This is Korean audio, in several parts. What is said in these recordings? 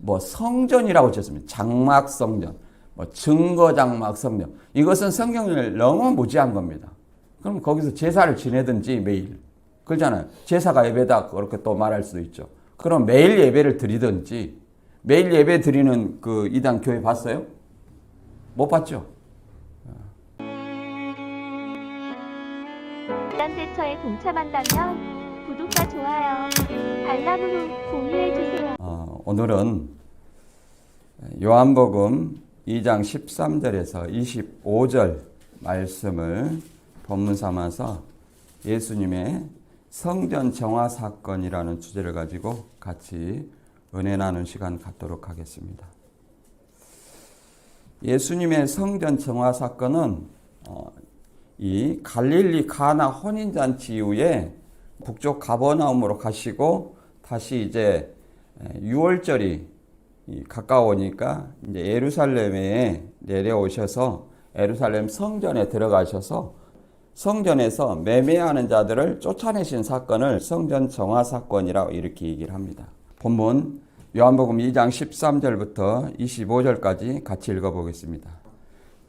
뭐 성전이라고 쳤습니다. 장막 성전, 뭐 증거 장막 성전. 이것은 성경을 너무 무지한 겁니다. 그럼 거기서 제사를 지내든지 매일. 그렇잖아요. 제사가 예배다. 그렇게 또 말할 수도 있죠. 그럼 매일 예배를 드리든지 매일 예배 드리는 그 이단 교회 봤어요? 못 봤죠? 이단 대처에 동참한다면 구독과 좋아요, 알람으로 공유해주세요. 오늘은 요한복음 2장 13절에서 25절 말씀을 본문 삼아서 예수님의 성전 정화 사건이라는 주제를 가지고 같이 은혜 나눈 시간 갖도록 하겠습니다. 예수님의 성전 정화 사건은 이 갈릴리 가나 혼인잔치 이후에 북쪽 가버나움으로 가시고 다시 이제 6월절이 가까우니까 이제 예루살렘에 내려오셔서 예루살렘 성전에 들어가셔서 성전에서 매매하는 자들을 쫓아내신 사건을 성전 정화 사건이라고 이렇게 얘기를 합니다. 본문 요한복음 2장 13절부터 25절까지 같이 읽어보겠습니다.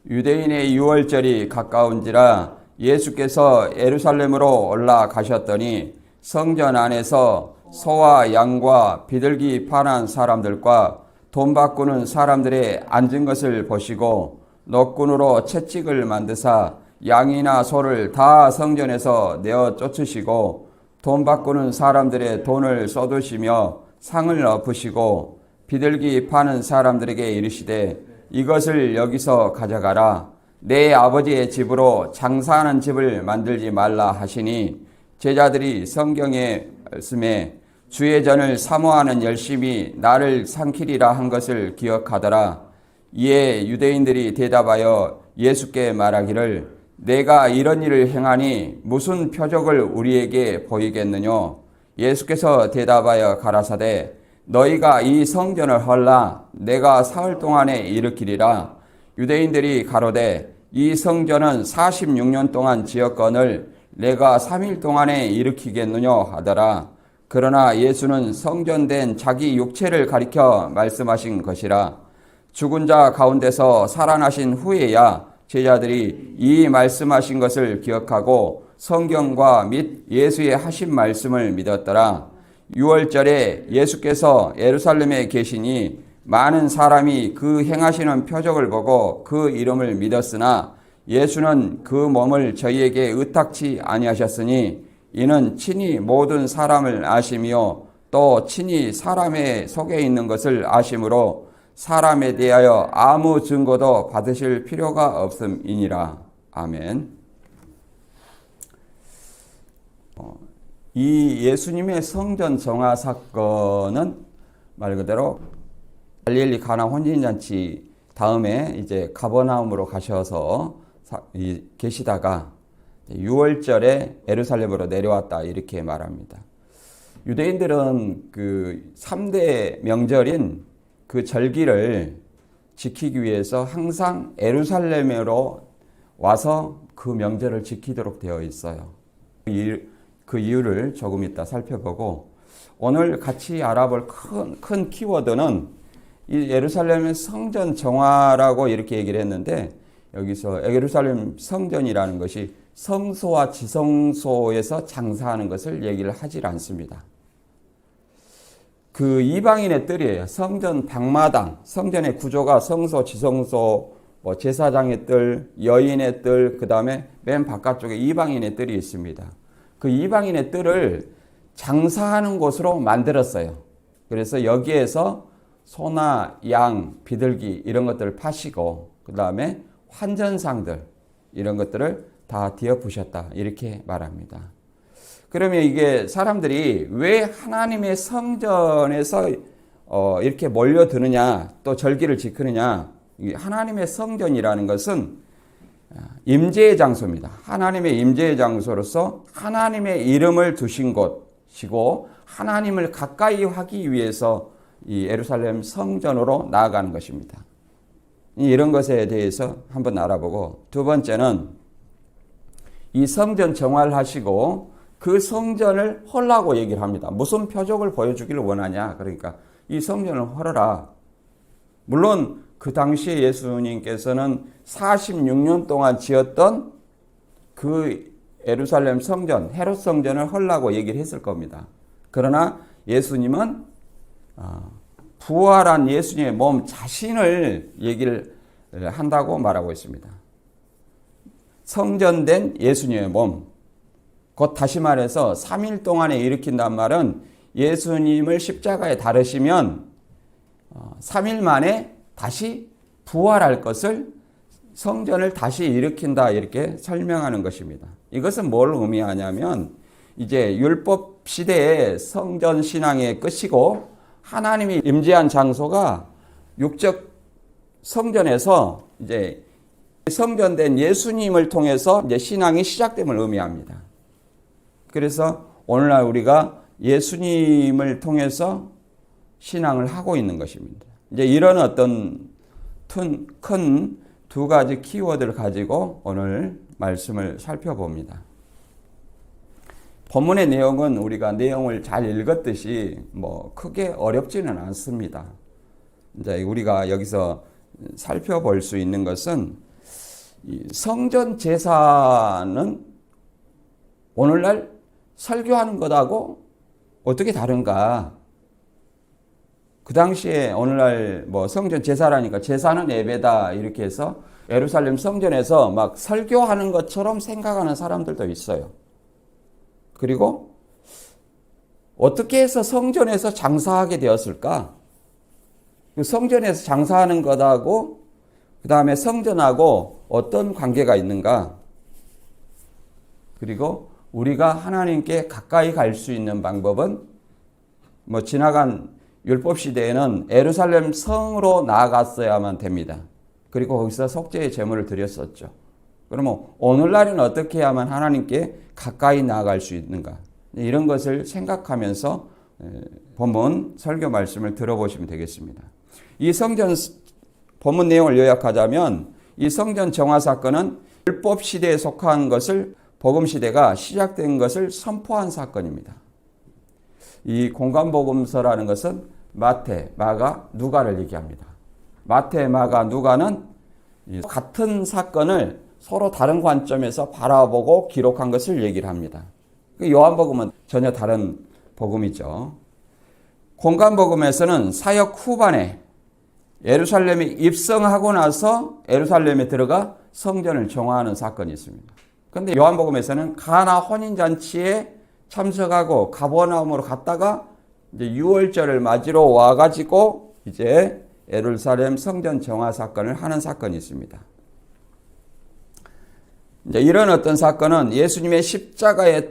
유대인의 유월절이 가까운지라 예수께서 예루살렘으로 올라가셨더니 성전 안에서 소와 양과 비둘기 파는 사람들과 돈 바꾸는 사람들의 앉은 것을 보시고 노끈으로 채찍을 만드사 양이나 소를 다 성전에서 내어 쫓으시고 돈 바꾸는 사람들의 돈을 쏟으시며 상을 엎으시고 비둘기 파는 사람들에게 이르시되 이것을 여기서 가져가라. 내 아버지의 집으로 장사하는 집을 만들지 말라 하시니 제자들이 성경의 말씀에 주의 전을 사모하는 열심이 나를 삼키리라 한 것을 기억하더라. 이에 유대인들이 대답하여 예수께 말하기를 내가 이런 일을 행하니 무슨 표적을 우리에게 보이겠느냐. 예수께서 대답하여 가라사대 너희가 이 성전을 헐라 내가 사흘 동안에 일으키리라. 유대인들이 가로되 이 성전은 46년 동안 지었거늘 내가 3일 동안에 일으키겠느냐 하더라. 그러나 예수는 성전된 자기 육체를 가리켜 말씀하신 것이라. 죽은 자 가운데서 살아나신 후에야 제자들이 이 말씀하신 것을 기억하고 성경과 및 예수의 하신 말씀을 믿었더라. 6월절에 예수께서 예루살렘에 계시니 많은 사람이 그 행하시는 표적을 보고 그 이름을 믿었으나 예수는 그 몸을 저희에게 의탁치 아니하셨으니 이는 친히 모든 사람을 아시며 또 친히 사람의 속에 있는 것을 아심으로 사람에 대하여 아무 증거도 받으실 필요가 없음이니라. 아멘. 이 예수님의 성전 정화 사건은 말 그대로 갈릴리 가나 혼인잔치 다음에 이제 가버나움으로 가셔서 계시다가 6월절에 예루살렘으로 내려왔다 이렇게 말합니다. 유대인들은 그 3대 명절인 그 절기를 지키기 위해서 항상 예루살렘으로 와서 그 명절을 지키도록 되어 있어요. 그 이유를 조금 이따 살펴보고 오늘 같이 알아볼 큰 키워드는 이 예루살렘의 성전 정화라고 이렇게 얘기를 했는데 여기서 예루살렘 성전이라는 것이 성소와 지성소에서 장사하는 것을 얘기를 하질 않습니다. 그 이방인의 뜰이에요. 성전 방마당, 성전의 구조가 성소, 지성소, 뭐 제사장의 뜰, 여인의 뜰, 그 다음에 맨 바깥쪽에 이방인의 뜰이 있습니다. 그 이방인의 뜰을 장사하는 곳으로 만들었어요. 그래서 여기에서 소나 양, 비둘기 이런 것들을 파시고 그 다음에 환전상들 이런 것들을 다 뒤엎으셨다 이렇게 말합니다. 그러면 이게 사람들이 왜 하나님의 성전에서 이렇게 몰려드느냐 또 절기를 지키느냐. 하나님의 성전이라는 것은 임재의 장소입니다. 하나님의 임재의 장소로서 하나님의 이름을 두신 곳이고 하나님을 가까이 하기 위해서 이 예루살렘 성전으로 나아가는 것입니다. 이런 것에 대해서 한번 알아보고 두 번째는 이 성전 정화를 하시고 그 성전을 헐라고 얘기를 합니다. 무슨 표적을 보여주기를 원하냐. 그러니까 이 성전을 헐어라. 물론 그 당시에 예수님께서는 46년 동안 지었던 그 예루살렘 성전, 헤롯 성전을 헐라고 얘기를 했을 겁니다. 그러나 예수님은 부활한 예수님의 몸 자신을 얘기를 한다고 말하고 있습니다. 성전된 예수님의 몸, 곧 다시 말해서 3일 동안에 일으킨다는 말은 예수님을 십자가에 달으시면 3일 만에 다시 부활할 것을 성전을 다시 일으킨다 이렇게 설명하는 것입니다. 이것은 뭘 의미하냐면 이제 율법 시대의 성전 신앙의 끝이고 하나님이 임재한 장소가 육적 성전에서 이제 성전된 예수님을 통해서 이제 신앙이 시작됨을 의미합니다. 그래서 오늘날 우리가 예수님을 통해서 신앙을 하고 있는 것입니다. 이제 이런 어떤 큰 두 가지 키워드를 가지고 오늘 말씀을 살펴봅니다. 본문의 내용은 우리가 내용을 잘 읽었듯이 뭐 크게 어렵지는 않습니다. 이제 우리가 여기서 살펴볼 수 있는 것은 이 성전 제사는 오늘날 설교하는 것하고 어떻게 다른가? 그 당시에 오늘날 뭐 성전 제사라니까 제사는 예배다 이렇게 해서 예루살렘 성전에서 막 설교하는 것처럼 생각하는 사람들도 있어요. 그리고 어떻게 해서 성전에서 장사하게 되었을까? 그 성전에서 장사하는 것하고 그 다음에 성전하고 어떤 관계가 있는가? 그리고 우리가 하나님께 가까이 갈 수 있는 방법은 뭐 지나간 율법 시대에는 예루살렘 성으로 나아갔어야만 됩니다. 그리고 거기서 속죄의 제물을 드렸었죠. 그러면 오늘날은 어떻게 해야만 하나님께 가까이 나아갈 수 있는가? 이런 것을 생각하면서 본문 설교 말씀을 들어보시면 되겠습니다. 이 성전 본문 내용을 요약하자면 이 성전 정화 사건은 율법 시대에 속한 것을 복음 시대가 시작된 것을 선포한 사건입니다. 이 공간복음서라는 것은 마태, 마가, 누가를 얘기합니다. 마태, 마가, 누가는 같은 사건을 서로 다른 관점에서 바라보고 기록한 것을 얘기를 합니다. 요한복음은 전혀 다른 복음이죠. 공간복음에서는 사역 후반에 예루살렘에 입성하고 나서 예루살렘에 들어가 성전을 정화하는 사건이 있습니다. 그런데 요한복음에서는 가나 혼인잔치에 참석하고 가버나움으로 갔다가 이제 6월절을 맞이러 와가지고 이제 예루살렘 성전 정화 사건을 하는 사건이 있습니다. 이제 이런 어떤 사건은 예수님의 십자가에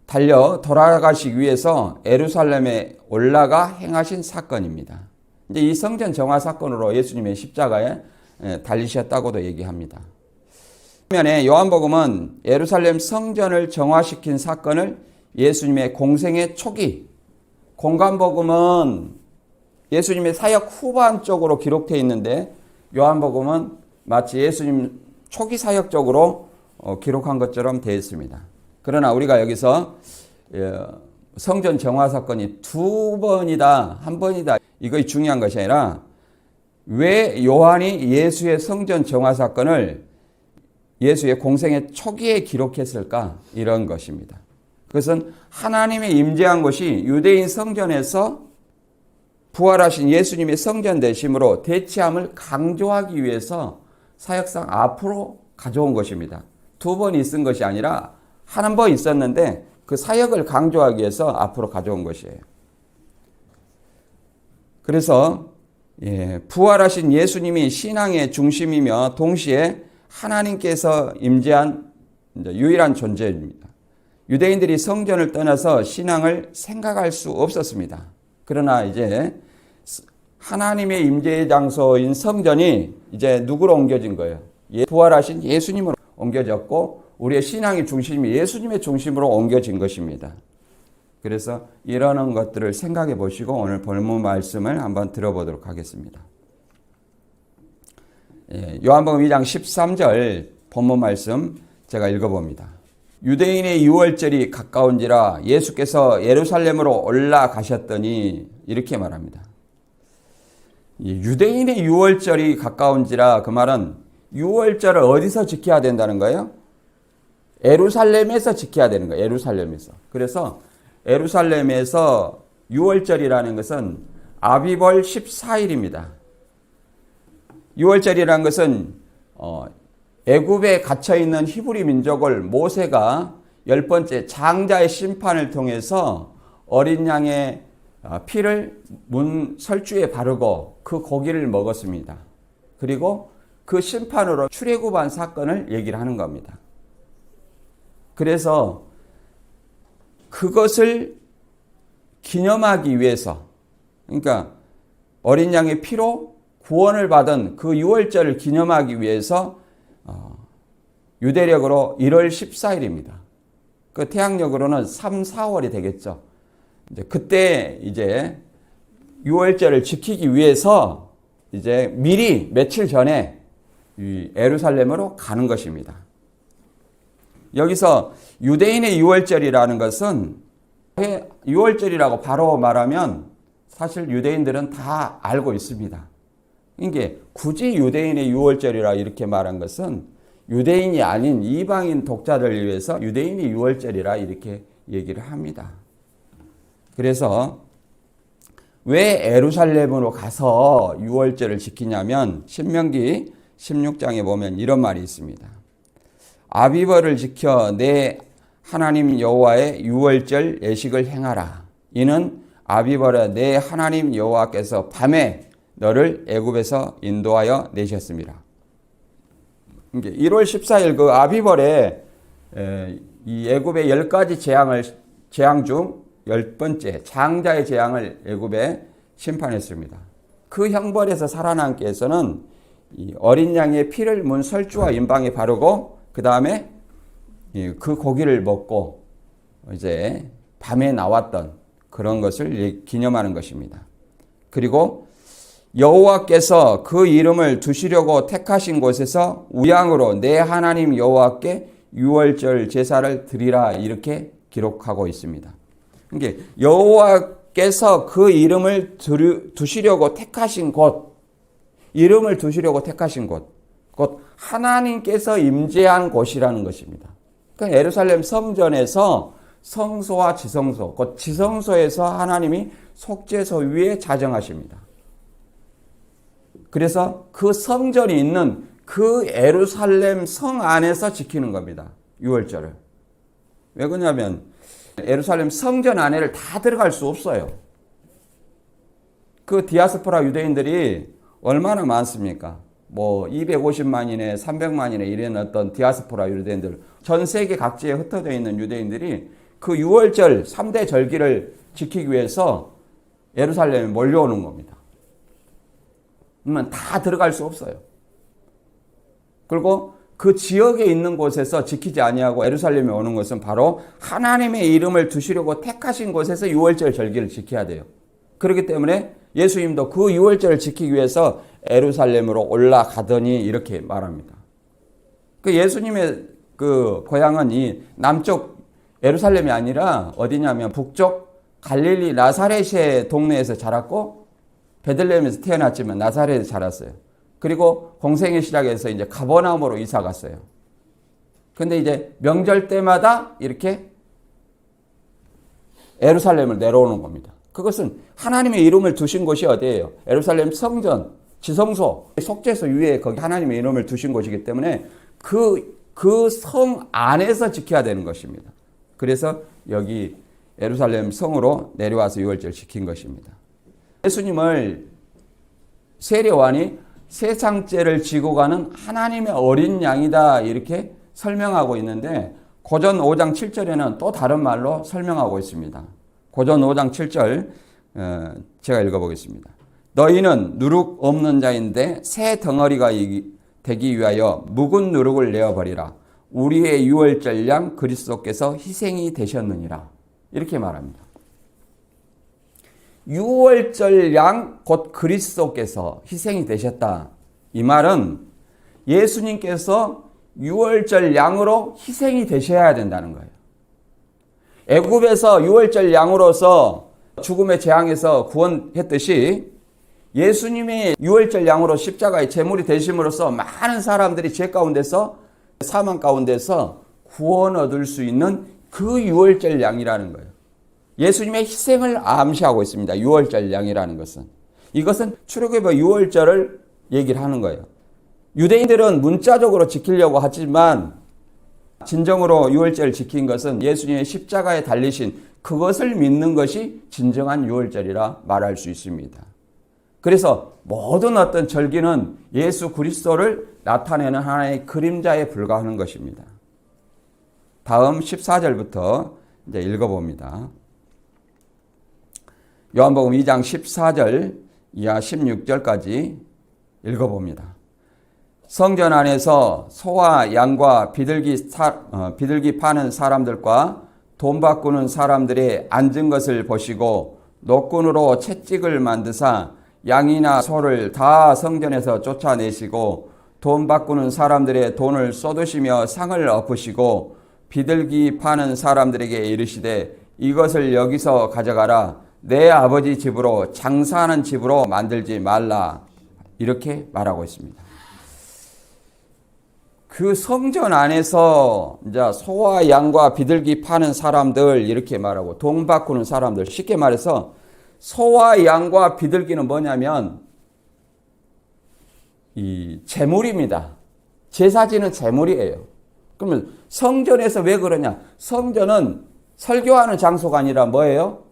달려 돌아가시기 위해서 예루살렘에 올라가 행하신 사건입니다. 이제 이 성전 정화 사건으로 예수님의 십자가에 달리셨다고도 얘기합니다. 반면에 요한복음은 예루살렘 성전을 정화시킨 사건을 예수님의 공생의 초기, 공간복음은 예수님의 사역 후반 쪽으로 기록되어 있는데 요한복음은 마치 예수님 초기 사역 쪽으로 기록한 것처럼 되어 있습니다. 그러나 우리가 여기서 성전 정화 사건이 두 번이다, 한 번이다, 이것이 중요한 것이 아니라 왜 요한이 예수의 성전 정화 사건을 예수의 공생의 초기에 기록했을까? 이런 것입니다. 그것은 하나님의 임재한 것이 유대인 성전에서 부활하신 예수님의 성전 되심으로 대치함을 강조하기 위해서 사역상 앞으로 가져온 것입니다. 두 번 있은 것이 아니라 한 번 있었는데 그 사역을 강조하기 위해서 앞으로 가져온 것이에요. 그래서 부활하신 예수님이 신앙의 중심이며 동시에 하나님께서 임재한 유일한 존재입니다. 유대인들이 성전을 떠나서 신앙을 생각할 수 없었습니다. 그러나 이제 하나님의 임재의 장소인 성전이 이제 누구로 옮겨진 거예요? 부활하신 예수님으로 옮겨졌고 우리의 신앙의 중심이 예수님의 중심으로 옮겨진 것입니다. 그래서 이러는 것들을 생각해 보시고 오늘 본문 말씀을 한번 들어보도록 하겠습니다. 요한복음 2장 13절 본문 말씀 제가 읽어봅니다. 유대인의 유월절이 가까운지라 예수께서 예루살렘으로 올라가셨더니 이렇게 말합니다. 이 유대인의 유월절이 가까운지라 그 말은 유월절을 어디서 지켜야 된다는 거예요? 예루살렘에서 지켜야 되는 거예요. 예루살렘에서. 그래서 예루살렘에서 유월절이라는 것은 아비벌 14일입니다. 유월절이라는 것은 애굽에 gat혀 있는 히브리 민족을 모세가 10번째 장자의 심판을 통해서 어린 양의 피를 문 설주에 바르고 그 고기를 먹었습니다. 그리고 그 심판으로 출애굽한 사건을 얘기를 하는 겁니다. 그래서 그것을 기념하기 위해서, 그러니까 어린 양의 피로 구원을 받은 그 유월절을 기념하기 위해서 유대력으로 1월 14일입니다. 그 태양력으로는 3, 4월이 되겠죠. 이제 그때 이제 유월절을 지키기 위해서 이제 미리 며칠 전에 이 예루살렘으로 가는 것입니다. 여기서 유대인의 유월절이라는 것은 유월절이라고 바로 말하면 사실 유대인들은 다 알고 있습니다. 이게 굳이 유대인의 유월절이라 이렇게 말한 것은 유대인이 아닌 이방인 독자를 위해서 유대인의 유월절이라 이렇게 얘기를 합니다. 그래서 왜 예루살렘으로 가서 유월절을 지키냐면 신명기 16장에 보면 이런 말이 있습니다. 아비벌을 지켜 내 하나님 여호와의 유월절 예식을 행하라. 이는 아비벌에 내 하나님 여호와께서 밤에 너를 애굽에서 인도하여 내셨습니다. 1월 14일 그 아비벌에 이 애굽의 10가지 재앙 중 10번째 장자의 재앙을 애굽에 심판했습니다. 그 형벌에서 살아남기 위해서는 이 어린 양의 피를 문 설주와 임방에 바르고 그 다음에 그 고기를 먹고 이제 밤에 나왔던 그런 것을 기념하는 것입니다. 그리고 여호와께서 그 이름을 두시려고 택하신 곳에서 우양으로 내 하나님 여호와께 유월절 제사를 드리라 이렇게 기록하고 있습니다. 그러니까 여호와께서 그 이름을 두시려고 택하신 곳, 이름을 두시려고 택하신 곳, 곧 하나님께서 임재한 곳이라는 것입니다. 그러니까 예루살렘 성전에서 성소와 지성소, 곧 지성소에서 하나님이 속죄소 위에 자정하십니다. 그래서 그 성전이 있는 그 예루살렘 성 안에서 지키는 겁니다. 유월절을. 왜 그러냐면 예루살렘 성전 안에를 다 들어갈 수 없어요. 그 디아스포라 유대인들이 얼마나 많습니까? 뭐 250만이네 300만이네 이런 어떤 디아스포라 유대인들, 전 세계 각지에 흩어져 있는 유대인들이 그 유월절 3대 절기를 지키기 위해서 예루살렘에 몰려오는 겁니다. 그러면 다 들어갈 수 없어요. 그리고 그 지역에 있는 곳에서 지키지 아니하고 예루살렘에 오는 것은 바로 하나님의 이름을 두시려고 택하신 곳에서 유월절 절기를 지켜야 돼요. 그렇기 때문에 예수님도 그 유월절을 지키기 위해서 예루살렘으로 올라가더니 이렇게 말합니다. 그 예수님의 그 고향은 이 남쪽 예루살렘이 아니라 어디냐면 북쪽 갈릴리 나사렛의 동네에서 자랐고 베들레헴에서 태어났지만 나사렛에서 자랐어요. 그리고 공생의 시작에서 이제 가버나움으로 이사 갔어요. 근데 이제 명절 때마다 이렇게 예루살렘을 내려오는 겁니다. 그것은 하나님의 이름을 두신 곳이 어디예요? 예루살렘 성전, 지성소, 속죄소 위에 거기 하나님의 이름을 두신 곳이기 때문에 그 성 안에서 지켜야 되는 것입니다. 그래서 여기 예루살렘 성으로 내려와서 유월절 지킨 것입니다. 예수님을 세례요한이 세상죄를 지고 가는 하나님의 어린 양이다 이렇게 설명하고 있는데 고전 5장 7절에는 또 다른 말로 설명하고 있습니다. 고전 5장 7절 제가 읽어보겠습니다. 너희는 누룩 없는 자인데 새 덩어리가 되기 위하여 묵은 누룩을 내어버리라. 우리의 유월절 양 그리스도께서 희생이 되셨느니라. 이렇게 말합니다. 유월절 양 곧 그리스도께서 희생이 되셨다. 이 말은 예수님께서 유월절 양으로 희생이 되셔야 된다는 거예요. 애굽에서 유월절 양으로서 죽음의 재앙에서 구원했듯이 예수님의 유월절 양으로 십자가의 제물이 되심으로써 많은 사람들이 죄 가운데서 사망 가운데서 구원 얻을 수 있는 그 유월절 양이라는 거예요. 예수님의 희생을 암시하고 있습니다. 유월절 양이라는 것은. 이것은 출애굽의 유월절을 얘기를 하는 거예요. 유대인들은 문자적으로 지키려고 하지만 진정으로 유월절을 지킨 것은 예수님의 십자가에 달리신 그것을 믿는 것이 진정한 유월절이라 말할 수 있습니다. 그래서 모든 어떤 절기는 예수 그리스도를 나타내는 하나의 그림자에 불과하는 것입니다. 다음 14절부터 이제 읽어봅니다. 요한복음 2장 14절 이하 16절까지 읽어봅니다. 성전 안에서 소와 양과 비둘기 파는 사람들과 돈 바꾸는 사람들이 앉은 것을 보시고 노끈으로 채찍을 만드사 양이나 소를 다 성전에서 쫓아내시고 돈 바꾸는 사람들의 돈을 쏟으시며 상을 엎으시고 비둘기 파는 사람들에게 이르시되 이것을 여기서 가져가라. 내 아버지 집으로 장사하는 집으로 만들지 말라. 이렇게 말하고 있습니다. 그 성전 안에서 이제 소와 양과 비둘기 파는 사람들 이렇게 말하고 돈 바꾸는 사람들, 쉽게 말해서 소와 양과 비둘기는 뭐냐면 이 제물입니다. 제사지는 제물이에요. 그러면 성전에서 왜 그러냐? 성전은 설교하는 장소가 아니라 뭐예요?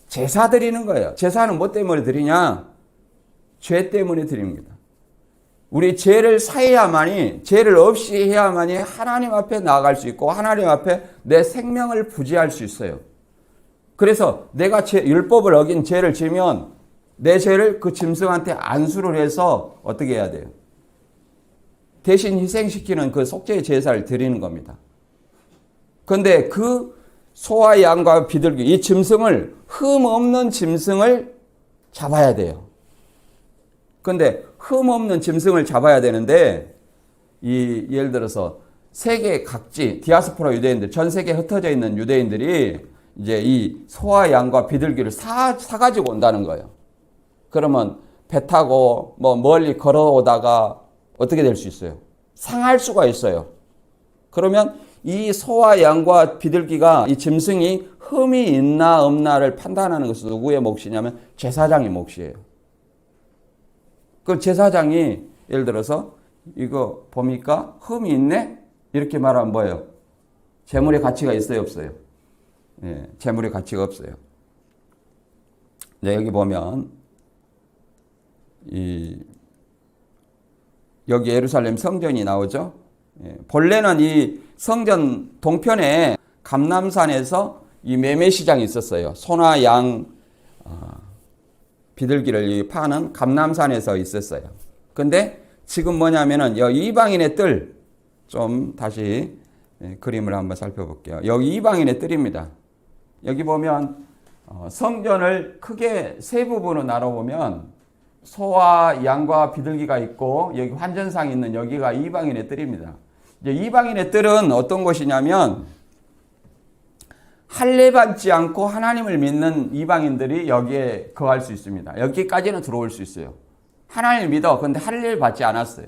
제사 드리는 거예요. 제사는 뭐 때문에 드리냐? 죄 때문에 드립니다. 우리 죄를 사해야만이, 죄를 없이 해야만이 하나님 앞에 나아갈 수 있고 하나님 앞에 내 생명을 부지할 수 있어요. 그래서 내가 율법을 어긴 죄를 지면 내 죄를 그 짐승한테 안수를 해서 어떻게 해야 돼요? 대신 희생시키는 그 속죄의 제사를 드리는 겁니다. 그런데 그 소와 양과 비둘기, 이 짐승을, 흠 없는 짐승을 잡아야 돼요. 그런데 흠 없는 짐승을 잡아야 되는데 예를 들어서 세계 각지 디아스포라 유대인들, 전 세계에 흩어져 있는 유대인들이 이제 이 소와 양과 비둘기를 사가지고 온다는 거예요. 그러면 배 타고 뭐 멀리 걸어오다가 어떻게 될 수 있어요? 상할 수가 있어요. 그러면 이 소와 양과 비둘기가 이 짐승이 흠이 있나 없나를 판단하는 것은 누구의 몫이냐면 제사장의 몫이에요. 그 제사장이 예를 들어서 이거 봅니까? 흠이 있네? 이렇게 말하면 뭐예요? 재물의 가치가 있어요, 없어요? 예, 재물의 가치가 없어요. 네, 여기 보면 여기 예루살렘 성전이 나오죠. 예, 본래는 이 성전 동편에 감람산에서 이 매매 시장이 있었어요. 소나 양, 비둘기를 파는 감람산에서 있었어요. 근데 지금 뭐냐면은 여기 이방인의 뜰, 좀 다시 그림을 한번 살펴볼게요. 여기 이방인의 뜰입니다. 여기 보면 성전을 크게 세 부분으로 나눠보면 소와 양과 비둘기가 있고 여기 환전상이 있는 여기가 이방인의 뜰입니다. 이제 이방인의 뜰은 어떤 곳이냐면 할례 받지 않고 하나님을 믿는 이방인들이 여기에 거할 수 있습니다. 여기까지는 들어올 수 있어요. 하나님을 믿어. 그런데 할례를 받지 않았어요.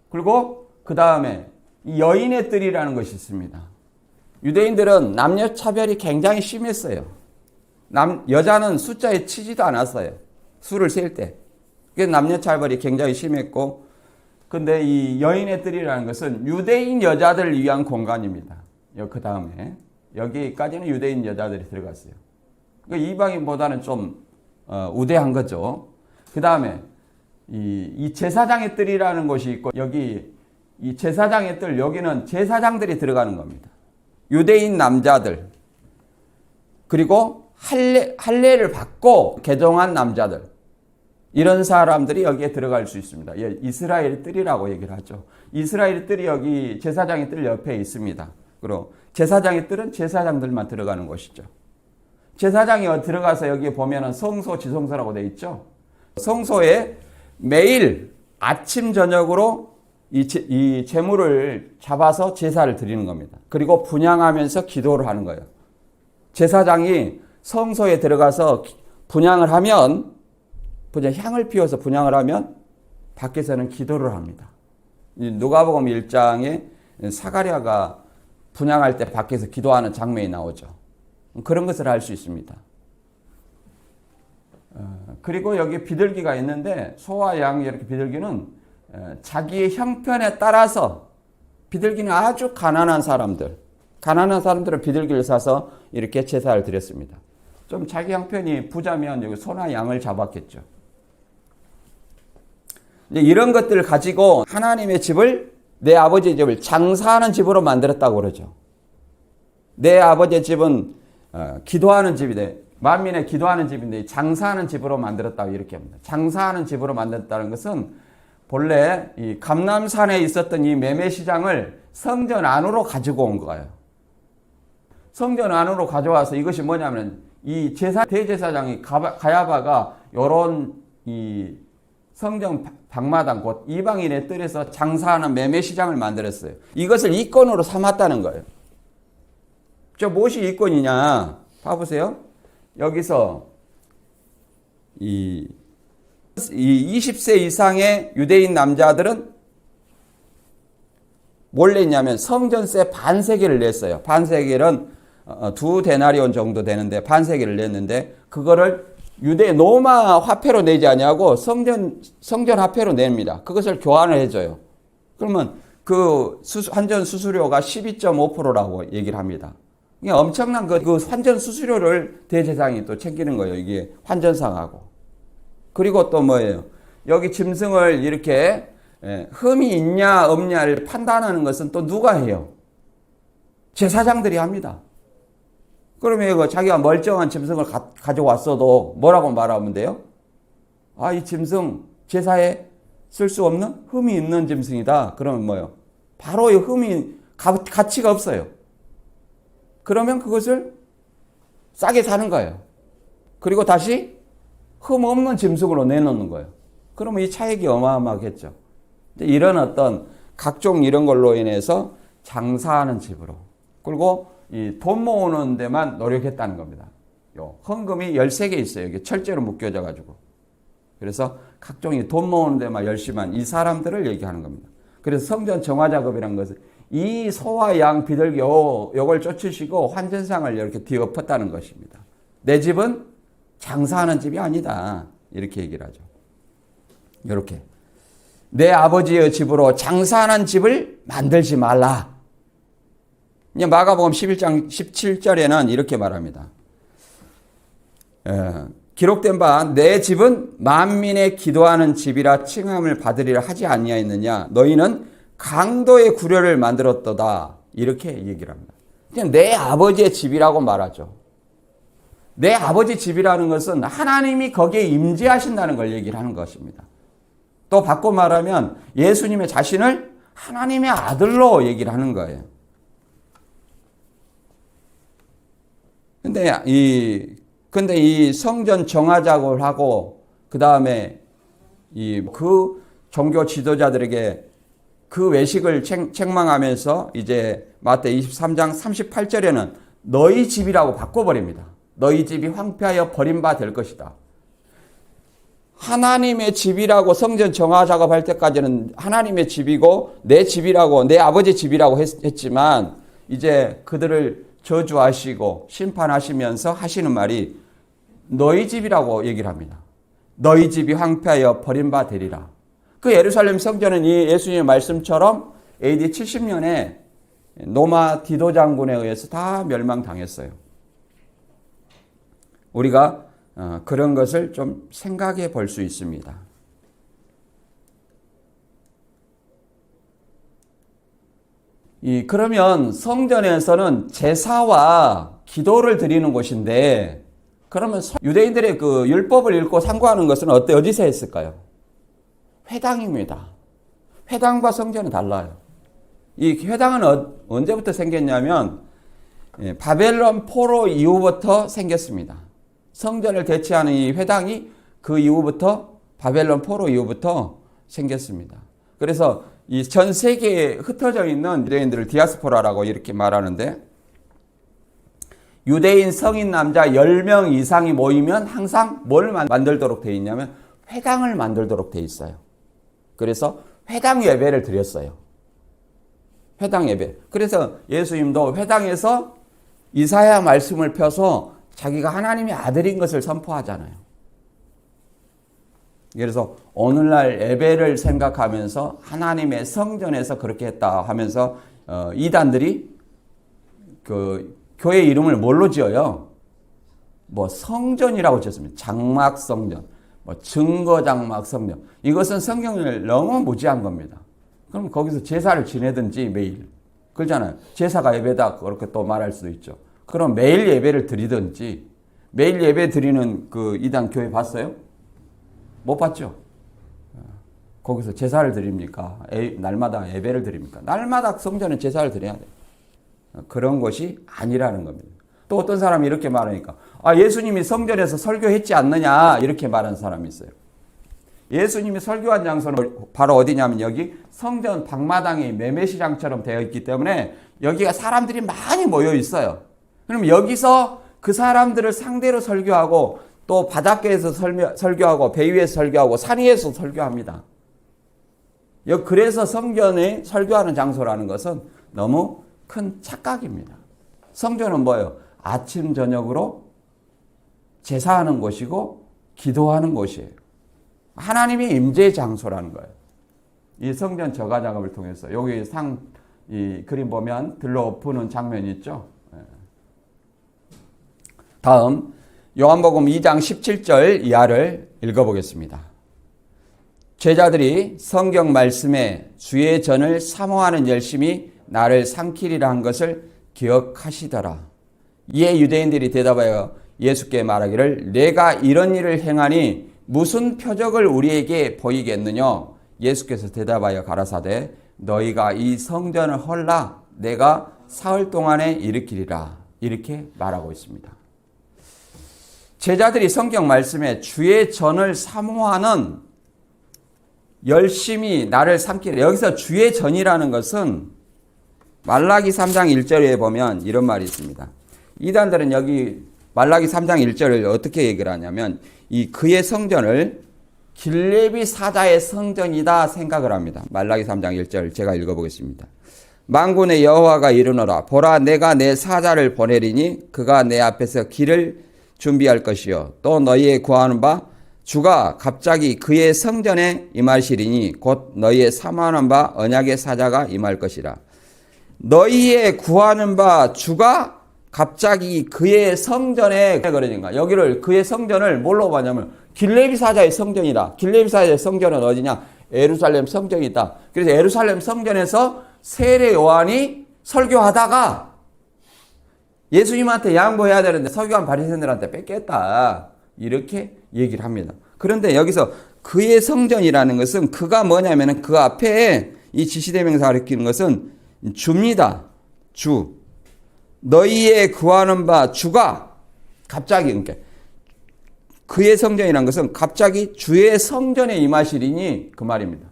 그리고 그 다음에 여인의 뜰이라는 것이 있습니다. 유대인들은 남녀 차별이 굉장히 심했어요. 여자는 숫자에 치지도 않았어요. 수를 셀 때. 그래서 남녀 차별이 굉장히 심했고, 근데 이 여인의 뜰이라는 것은 유대인 여자들을 위한 공간입니다. 그 다음에 여기까지는 유대인 여자들이 들어갔어요. 그러니까 이방인보다는 좀 우대한 거죠. 그 다음에 이 제사장의 뜰이라는 곳이 있고, 여기 이 제사장의 뜰, 여기는 제사장들이 들어가는 겁니다. 유대인 남자들, 그리고 할례를 받고 개종한 남자들, 이런 사람들이 여기에 들어갈 수 있습니다. 이스라엘 뜰이라고 얘기를 하죠. 이스라엘 뜰이 여기 제사장의 뜰 옆에 있습니다. 그리고 제사장의 뜰은 제사장들만 들어가는 곳이죠. 제사장이 들어가서 여기 보면은 성소, 지성소라고 되어 있죠. 성소에 매일 아침 저녁으로 이 제물을 잡아서 제사를 드리는 겁니다. 그리고 분향하면서 기도를 하는 거예요. 제사장이 성소에 들어가서 분향을 하면 향을 피워서 분향을 하면 밖에서는 기도를 합니다. 누가복음 1장에 사가랴가 분향할 때 밖에서 기도하는 장면이 나오죠. 그런 것을 할 수 있습니다. 그리고 여기 비둘기가 있는데 소와 양 이렇게 비둘기는 자기의 형편에 따라서 비둘기는 아주 가난한 사람들은 비둘기를 사서 이렇게 제사를 드렸습니다. 좀 자기 형편이 부자면 여기 소나 양을 잡았겠죠. 이제 이런 것들을 가지고 하나님의 집을, 내 아버지의 집을 장사하는 집으로 만들었다고 그러죠. 내 아버지의 집은 기도하는 집인데, 만민의 기도하는 집인데 장사하는 집으로 만들었다고 이렇게 합니다. 장사하는 집으로 만들었다는 것은 본래 이 감람산에 있었던 이 매매 시장을 성전 안으로 가지고 온 거예요. 성전 안으로 가져와서 이것이 뭐냐면 이 대제사장이 가야바가 요런 이 성전 방마당 곧 이방인의 뜰에서 장사하는 매매 시장을 만들었어요. 이것을 이권으로 삼았다는 거예요. 저 무엇이 이권이냐? 봐보세요. 여기서 이 20세 이상의 유대인 남자들은 뭘 냈냐면 성전세 반세겔을 냈어요. 반세겔은 2데나리온 정도 되는데 반세겔을 냈는데 그거를 유대 로마 화폐로 내지 아니하고 성전 화폐로 냅니다. 그것을 교환을 해줘요. 그러면 그 환전 수수료가 12.5%라고 얘기를 합니다. 이게 엄청난 그 환전 수수료를 대제사장이 또 챙기는 거예요. 이게 환전상하고. 그리고 또 뭐예요? 여기 짐승을 이렇게 흠이 있냐 없냐를 판단하는 것은 또 누가 해요? 제사장들이 합니다. 그러면 이거 자기가 멀쩡한 짐승을 가져왔어도 뭐라고 말하면 돼요? 아, 이 짐승 제사에 쓸 수 없는 흠이 있는 짐승이다. 그러면 뭐예요? 바로 이 흠이 가치가 없어요. 그러면 그것을 싸게 사는 거예요. 그리고 다시 흠 없는 짐승으로 내놓는 거예요. 그러면 이 차익이 어마어마하겠죠. 이런 어떤 각종 이런 걸로 인해서 장사하는 집으로. 그리고 이 돈 모으는 데만 노력했다는 겁니다. 요 헌금이 13개 있어요. 이게 철제로 묶여져 가지고. 그래서 각종 돈 모으는 데만 열심히 한 이 사람들을 얘기하는 겁니다. 그래서 성전 정화 작업이라는 것은 이 소와 양 비둘기 요걸 쫓으시고 환전상을 이렇게 뒤엎었다는 것입니다. 내 집은 장사하는 집이 아니다. 이렇게 얘기를 하죠. 이렇게. 내 아버지의 집으로 장사하는 집을 만들지 말라. 마가복음 11장 17절에는 이렇게 말합니다. 기록된 바 내 집은 만민의 기도하는 집이라 칭함을 받으리라 하지 아니하였느냐. 너희는 강도의 구려를 만들었도다. 이렇게 얘기를 합니다. 그냥 내 아버지의 집이라고 말하죠. 내 아버지 집이라는 것은 하나님이 거기에 임재하신다는 걸 얘기를 하는 것입니다. 또 바꿔 말하면 예수님의 자신을 하나님의 아들로 얘기를 하는 거예요. 근데 이 성전 정화 작업을 하고 그 다음에 그 종교 지도자들에게 그 외식을 책망하면서 이제 마태 23장 38절에는 너희 집이라고 바꿔버립니다. 너희 집이 황폐하여 버림바 될 것이다. 하나님의 집이라고 성전 정화 작업할 때까지는 하나님의 집이고 내 집이라고 내 아버지 집이라고 했지만 이제 그들을 저주하시고 심판하시면서 하시는 말이 너희 집이라고 얘기를 합니다. 너희 집이 황폐하여 버림바 되리라. 그 예루살렘 성전은 이 예수님의 말씀처럼 AD 70년에 로마 디도 장군에 의해서 다 멸망당했어요. 우리가 그런 것을 좀 생각해 볼 수 있습니다. 그러면 성전에서는 제사와 기도를 드리는 곳인데 그러면 유대인들의 그 율법을 읽고 상고하는 것은 어디서 했을까요? 회당입니다. 회당과 성전은 달라요. 이 회당은 언제부터 생겼냐면 바벨론 포로 이후부터 생겼습니다. 성전을 대체하는 이 회당이 그 이후부터 바벨론 포로 이후부터 생겼습니다. 그래서 이 전 세계에 흩어져 있는 유대인들을 디아스포라라고 이렇게 말하는데 유대인 성인 남자 10명 이상이 모이면 항상 뭘 만들도록 되어 있냐면 회당을 만들도록 돼 있어요. 그래서 회당 예배를 드렸어요. 회당 예배. 그래서 예수님도 회당에서 이사야 말씀을 펴서 자기가 하나님의 아들인 것을 선포하잖아요. 그래서 오늘날 예배를 생각하면서 하나님의 성전에서 그렇게 했다 하면서 이단들이 그 교회 이름을 뭘로 지어요? 뭐 성전이라고 지었습니다. 장막 성전, 뭐 증거 장막 성전. 이것은 성경을 너무 무지한 겁니다. 그럼 거기서 제사를 지내든지 매일. 그렇잖아요. 제사가 예배다 그렇게 또 말할 수도 있죠. 그럼 매일 예배를 드리든지 매일 예배 드리는 그 이단 교회 봤어요? 못 봤죠? 거기서 제사를 드립니까? 날마다 예배를 드립니까? 날마다 성전에 제사를 드려야 돼요. 그런 것이 아니라는 겁니다. 또 어떤 사람이 이렇게 말하니까 예수님이 성전에서 설교했지 않느냐 이렇게 말하는 사람이 있어요. 예수님이 설교한 장소는 바로 어디냐면 여기 성전 방마당이 매매시장처럼 되어 있기 때문에 여기가 사람들이 많이 모여 있어요. 그럼 여기서 그 사람들을 상대로 설교하고 또 바닷가에서 설교하고 배 위에서 설교하고 산 위에서 설교합니다. 그래서 성전에 설교하는 장소라는 것은 너무 큰 착각입니다. 성전은 뭐예요? 아침 저녁으로 제사하는 곳이고 기도하는 곳이에요. 하나님의 임재 장소라는 거예요. 이 성전 저가 작업을 통해서 여기 이 그림 보면 들러엎는 장면이 있죠. 다음 요한복음 2장 17절 이하를 읽어보겠습니다. 제자들이 성경 말씀에 주의 전을 사모하는 열심이 나를 삼키리라 한 것을 기억하시더라. 이에 유대인들이 대답하여 예수께 말하기를 내가 이런 일을 행하니 무슨 표적을 우리에게 보이겠느냐? 예수께서 대답하여 가라사대 너희가 이 성전을 헐라 내가 사흘 동안에 일으키리라. 이렇게 말하고 있습니다. 제자들이 성경 말씀에 주의 전을 사모하는 열심히 나를 삼키리라. 여기서 주의 전이라는 것은 말라기 3장 1절에 보면 이런 말이 있습니다. 이단들은 여기 말라기 3장 1절을 어떻게 얘기를 하냐면 이 그의 성전을 길레비 사자의 성전이다 생각을 합니다. 말라기 3장 1절 제가 읽어보겠습니다. 만군의 여호와가 이르노라 보라 내가 내 사자를 보내리니 그가 내 앞에서 길을 준비할 것이요 또 너희의 구하는 바 주가 갑자기 그의 성전에 임하시리니 곧 너희의 사모하는 바 언약의 사자가 임할 것이라. 너희의 구하는 바 주가 갑자기 그의 성전에 그러니까 여기를 그의 성전을 뭘로 봐냐면 길레비 사자의 성전이다. 길레비 사자의 성전은 어디냐? 예루살렘 성전이다. 그래서 예루살렘 성전에서 세례 요한이 설교하다가 예수님한테 양보해야 되는데 서기관 바리새인들한테 뺏겼다. 이렇게 얘기를 합니다. 그런데 여기서 그의 성전이라는 것은 그가 뭐냐면 그 앞에 이 지시대명사가 가리키는 것은 주입니다. 주. 너희의 구하는 바 주가 갑자기 그러니까 그의 성전이라는 것은 갑자기 주의 성전에 임하시리니 그 말입니다.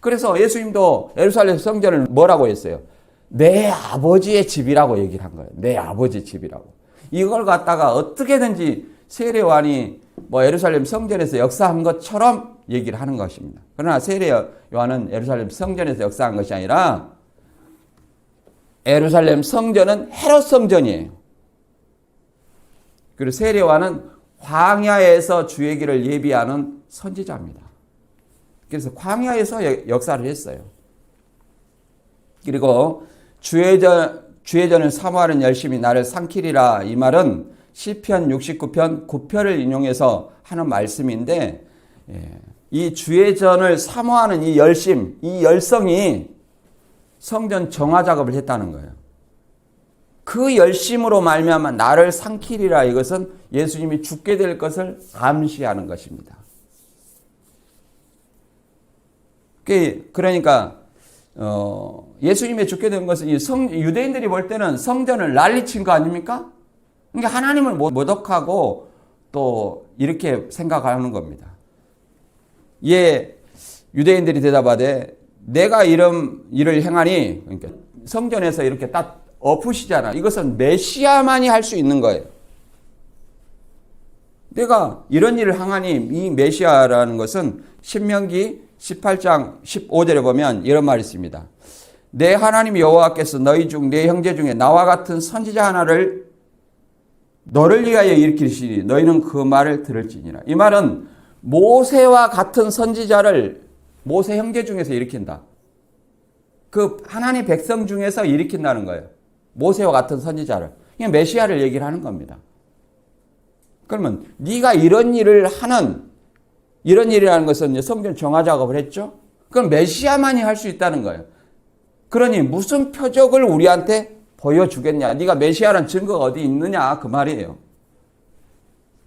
그래서 예수님도 예루살렘 성전을 뭐라고 했어요? 내 아버지의 집이라고 얘기를 한 거예요. 내 아버지 집이라고. 이걸 갖다가 어떻게든지 세례 요한이 뭐 예루살렘 성전에서 역사한 것처럼 얘기를 하는 것입니다. 그러나 세례 요한은 예루살렘 성전에서 역사한 것이 아니라 예루살렘 성전은 헤롯 성전이에요. 그리고 세례 요한은 광야에서 주의 길을 예비하는 선지자입니다. 그래서 광야에서 역사를 했어요. 그리고 주의 전을 사모하는 열심히 나를 삼키리라 이 말은 시편 69편 9편을 인용해서 하는 말씀인데 이 주의 전을 사모하는 이 열심, 이 열성이 성전 정화 작업을 했다는 거예요. 그 열심으로 말미암아 나를 삼키리라 이것은 예수님이 죽게 될 것을 암시하는 것입니다. 그러니까 예수님이 죽게 된 것은 유대인들이 볼 때는 성전을 난리친 거 아닙니까? 그러니까 하나님을 모독하고 또 이렇게 생각하는 겁니다. 유대인들이 대답하되 내가 이런 일을 행하니 그러니까 성전에서 이렇게 딱 엎으시잖아. 이것은 메시아만이 할 수 있는 거예요. 내가 이런 일을 하나니 이 메시아라는 것은 신명기 18장 15절에 보면 이런 말이 있습니다. 내 하나님 여호와께서 너희 중 내 형제 중에 나와 같은 선지자 하나를 너를 위하여 일으키시니 너희는 그 말을 들을지니라. 이 말은 모세와 같은 선지자를 모세 형제 중에서 일으킨다. 그 하나님 백성 중에서 일으킨다는 거예요. 모세와 같은 선지자를. 그냥 메시아를 얘기를 하는 겁니다. 그러면 네가 이런 일을 하는 이런 일이라는 것은 성경 정화 작업을 했죠. 그럼 메시아만이 할 수 있다는 거예요. 그러니 무슨 표적을 우리한테 보여주겠냐. 네가 메시아란 증거가 어디 있느냐 그 말이에요.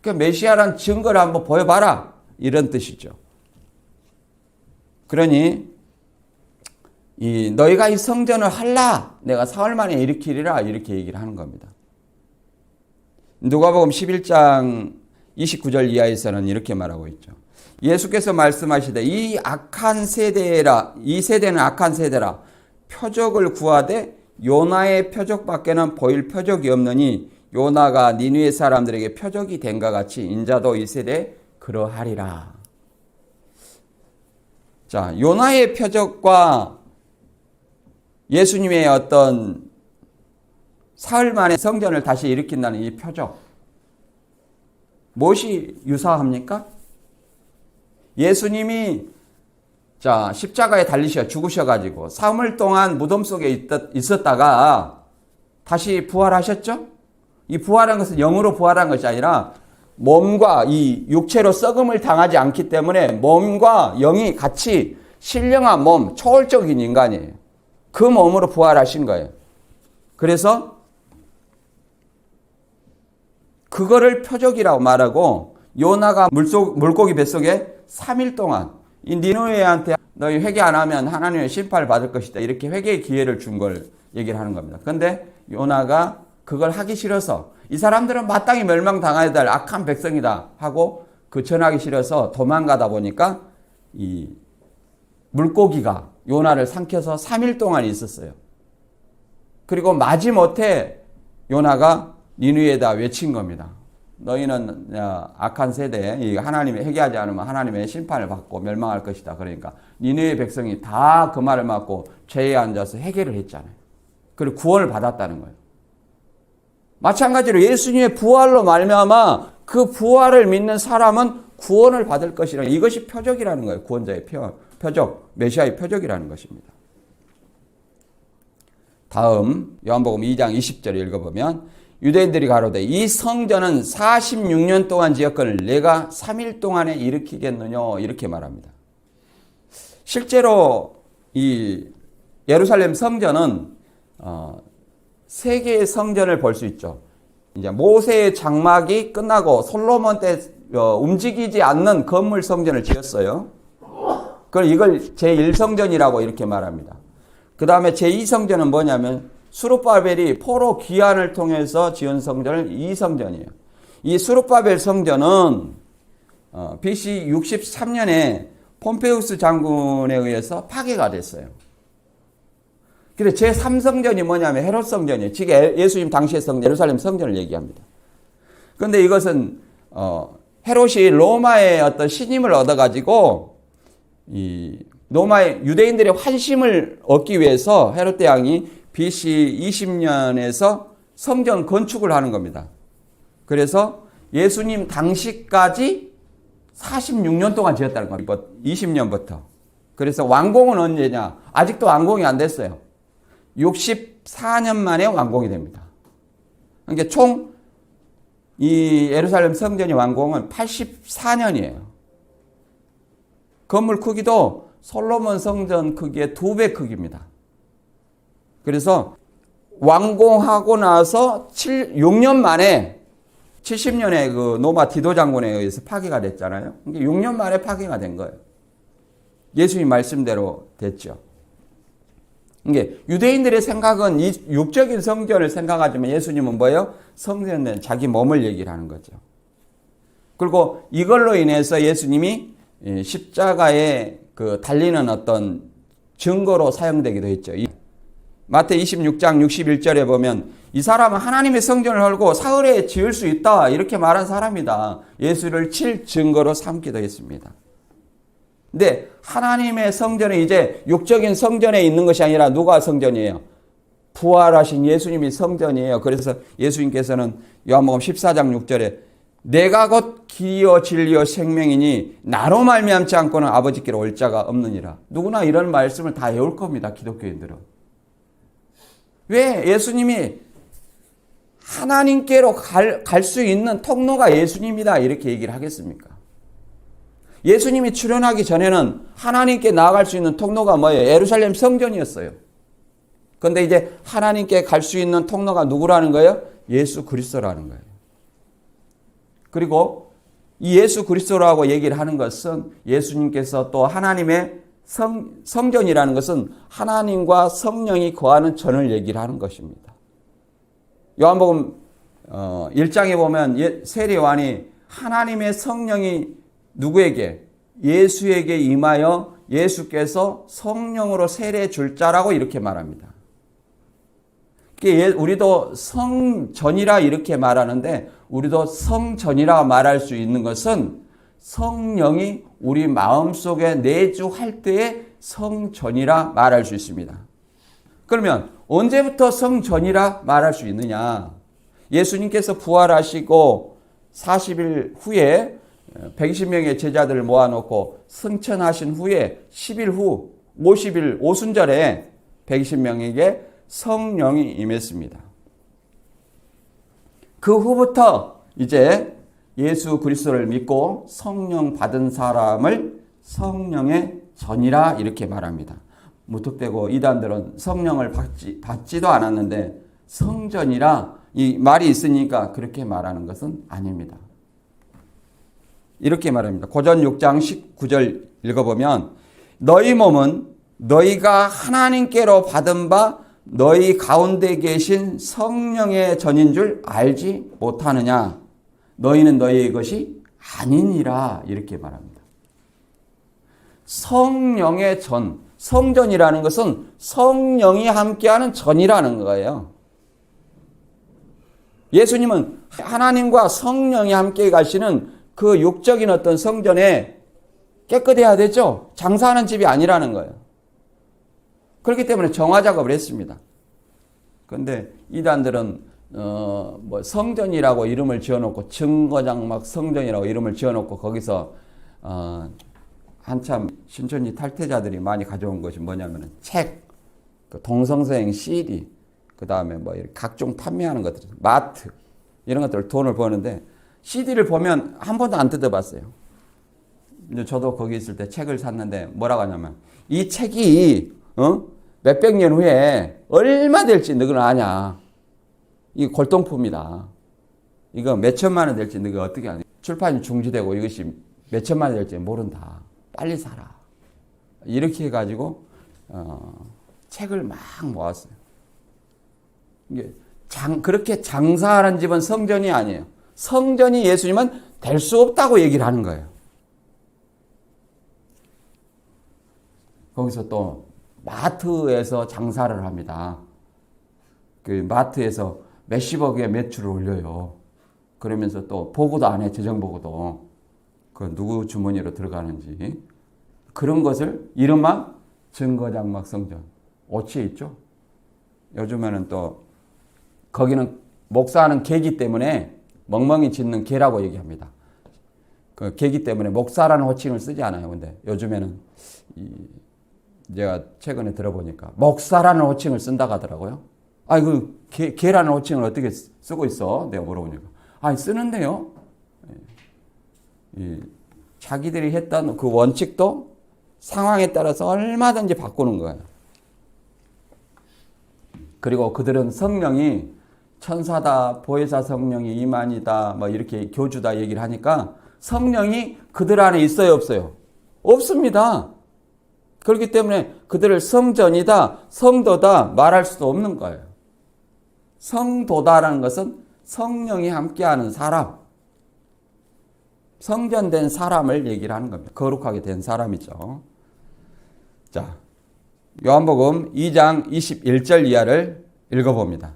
그러니까 메시아란 증거를 한번 보여봐라 이런 뜻이죠. 그러니 너희가 이 성전을 할라 내가 사흘 만에 일으키리라 이렇게 얘기를 하는 겁니다. 누가복음 11장 29절 이하에서는 이렇게 말하고 있죠. 예수께서 말씀하시되 이 세대는 악한 세대라 표적을 구하되 요나의 표적밖에는 보일 표적이 없느니 요나가 니느웨 사람들에게 표적이 된과 같이 인자도 이 세대에 그러하리라. 자, 요나의 표적과 예수님의 어떤 사흘 만에 성전을 다시 일으킨다는 이 표적 무엇이 유사합니까? 예수님이 십자가에 달리셔 죽으셔가지고 3일 동안 무덤 속에 있었다가 다시 부활하셨죠? 이 부활한 것은 영으로 부활한 것이 아니라 몸과 이 육체로 썩음을 당하지 않기 때문에 몸과 영이 같이 신령한 몸, 초월적인 인간이에요. 그 몸으로 부활하신 거예요. 그래서 그거를 표적이라고 말하고 요나가 물고기 뱃속에 3일 동안 이 니느웨한테 너희 회개 안 하면 하나님의 심판을 받을 것이다. 이렇게 회개의 기회를 준 걸 얘기를 하는 겁니다. 그런데 요나가 그걸 하기 싫어서 이 사람들은 마땅히 멸망당해야 될 악한 백성이다 하고 그 전하기 싫어서 도망가다 보니까 이 물고기가 요나를 삼켜서 3일 동안 있었어요. 그리고 마지못해 요나가 니느웨에다 외친 겁니다. 너희는 악한 세대에 하나님의 회개하지 않으면 하나님의 심판을 받고 멸망할 것이다. 그러니까 니느웨 백성이 다 그 말을 맞고 죄에 앉아서 회개를 했잖아요. 그리고 구원을 받았다는 거예요. 마찬가지로 예수님의 부활로 말미암아 그 부활을 믿는 사람은 구원을 받을 것이라. 이것이 표적이라는 거예요. 구원자의 표적, 메시아의 표적이라는 것입니다. 다음 요한복음 2장 20절 읽어보면 유대인들이 가로되 이 성전은 46년 동안 지었거늘 내가 3일 동안에 일으키겠느냐 이렇게 말합니다. 실제로 이 예루살렘 성전은 세 개의 성전을 볼 수 있죠. 이제 모세의 장막이 끝나고 솔로몬 때 움직이지 않는 건물 성전을 지었어요. 그걸 이걸 제1성전이라고 이렇게 말합니다. 그 다음에 제2성전은 뭐냐면 수룹바벨이 포로 귀환을 통해서 지은 성전을 2성전이에요. 이 수룹바벨 성전은 BC 63년에 폼페우스 장군에 의해서 파괴가 됐어요. 근데 제3성전이 뭐냐면 헤롯 성전이에요. 지금 예수님 당시의 성전, 예루살렘 성전을 얘기합니다. 그런데 이것은 헤롯이 로마의 어떤 신임을 얻어가지고 이 로마의 유대인들의 환심을 얻기 위해서 헤롯 대왕이 BC 20년에서 성전 건축을 하는 겁니다. 그래서 예수님 당시까지 46년 동안 지었다는 겁니다. 20년부터. 그래서 완공은 언제냐? 아직도 완공이 안 됐어요. 64년 만에 완공이 됩니다. 그러니까 총 이 예루살렘 성전이 완공은 84년이에요. 건물 크기도 솔로몬 성전 크기의 2배 크기입니다. 그래서 완공하고 나서 6년 만에 70년에 그 노마 디도 장군에 의해서 파괴가 됐잖아요. 6년 만에 파괴가 된 거예요. 예수님 말씀대로 됐죠. 이게 유대인들의 생각은 이 육적인 성전을 생각하지만 예수님은 뭐예요? 성전은 자기 몸을 얘기를 하는 거죠. 그리고 이걸로 인해서 예수님이 십자가에 그 달리는 어떤 증거로 사용되기도 했죠. 마태 26장 61절에 보면 이 사람은 하나님의 성전을 헐고 사흘에 지을 수 있다 이렇게 말한 사람이다. 예수를 칠 증거로 삼기도 했습니다. 근데 하나님의 성전은 이제 육적인 성전에 있는 것이 아니라 누가 성전이에요? 부활하신 예수님이 성전이에요. 그래서 예수님께서는 요한복음 14장 6절에 내가 곧 길이요 진리요 생명이니 나로 말미암지 않고는 아버지께로 올 자가 없느니라. 누구나 이런 말씀을 다 외울 겁니다. 기독교인들은. 왜 예수님이 하나님께로 갈 수 있는 통로가 예수님이다 이렇게 얘기를 하겠습니까? 예수님이 출현하기 전에는 하나님께 나아갈 수 있는 통로가 뭐예요? 예루살렘 성전이었어요. 그런데 이제 하나님께 갈 수 있는 통로가 누구라는 거예요? 예수 그리스도라는 거예요. 그리고 이 예수 그리스도라고 얘기를 하는 것은 예수님께서 또 하나님의 성전이라는 것은 하나님과 성령이 거하는 전을 얘기를 하는 것입니다. 요한복음 1장에 보면 세례요한이 하나님의 성령이 누구에게? 예수에게 임하여 예수께서 성령으로 세례 줄 자라고 이렇게 말합니다. 우리도 성전이라 이렇게 말하는데 우리도 성전이라 말할 수 있는 것은 성령이 우리 마음속에 내주할 때에 성전이라 말할 수 있습니다. 그러면 언제부터 성전이라 말할 수 있느냐? 예수님께서 부활하시고 40일 후에 120명의 제자들을 모아놓고 승천하신 후에 10일 후 50일 오순절에 120명에게 성령이 임했습니다. 그 후부터 이제 예수 그리스도를 믿고 성령 받은 사람을 성령의 전이라 이렇게 말합니다. 무턱대고 이단들은 성령을 받지도 않았는데 성전이라 이 말이 있으니까 그렇게 말하는 것은 아닙니다. 이렇게 말합니다. 고전 6장 19절 읽어보면 너희 몸은 너희가 하나님께로 받은 바 너희 가운데 계신 성령의 전인 줄 알지 못하느냐? 너희는 너희의 것이 아니니라 이렇게 말합니다. 성령의 전, 성전이라는 것은 성령이 함께하는 전이라는 거예요. 예수님은 하나님과 성령이 함께 가시는 그 육적인 어떤 성전에 깨끗해야 되죠. 장사하는 집이 아니라는 거예요. 그렇기 때문에 정화 작업을 했습니다. 그런데 이단들은 뭐 성전이라고 이름을 지어놓고 증거장막 성전이라고 이름을 지어놓고 거기서 한참 신천지 탈퇴자들이 많이 가져온 것이 뭐냐면은 책, 그 동성서행 CD, 그 다음에 뭐 각종 판매하는 것들, 마트 이런 것들 돈을 버는데 CD를 보면 한 번도 안 뜯어봤어요. 이제 저도 거기 있을 때 책을 샀는데 뭐라고 하냐면 이 책이 몇백 년 후에 얼마 될지 너희는 아냐. 이게 골동품이다. 이거 몇 천만 원 될지 너희가 어떻게 아냐. 출판이 중지되고 이것이 몇 천만 원 될지 모른다. 빨리 사라. 이렇게 해가지고 책을 막 모았어요. 이게 그렇게 장사하는 집은 성전이 아니에요. 성전이 예수님은 될 수 없다고 얘기를 하는 거예요. 거기서 또 마트에서 장사를 합니다. 그 마트에서 몇십억의 매출을 올려요. 그러면서 또 보고도 안 해, 재정보고도. 그 누구 주머니로 들어가는지. 그런 것을 이름만 증거장막 성전. 오치에 있죠. 요즘에는 또 거기는 목사하는 개기 때문에 멍멍이 짖는 개라고 얘기합니다. 그 개기 때문에 목사라는 호칭을 쓰지 않아요. 근데 요즘에는 제가 최근에 들어보니까 목사라는 호칭을 쓴다고 하더라고요. 아니 그 개라는 호칭을 어떻게 쓰고 있어? 내가 물어보니까 아니 쓰는데요. 자기들이 했던 그 원칙도 상황에 따라서 얼마든지 바꾸는 거예요. 그리고 그들은 성령이 천사다, 보혜사 성령이 이만이다, 뭐 이렇게 교주다 얘기를 하니까 성령이 그들 안에 있어요, 없어요? 없습니다. 그렇기 때문에 그들을 성전이다, 성도다 말할 수도 없는 거예요. 성도다라는 것은 성령이 함께하는 사람, 성전된 사람을 얘기를 하는 겁니다. 거룩하게 된 사람이죠. 자, 요한복음 2장 21절 이하를 읽어봅니다.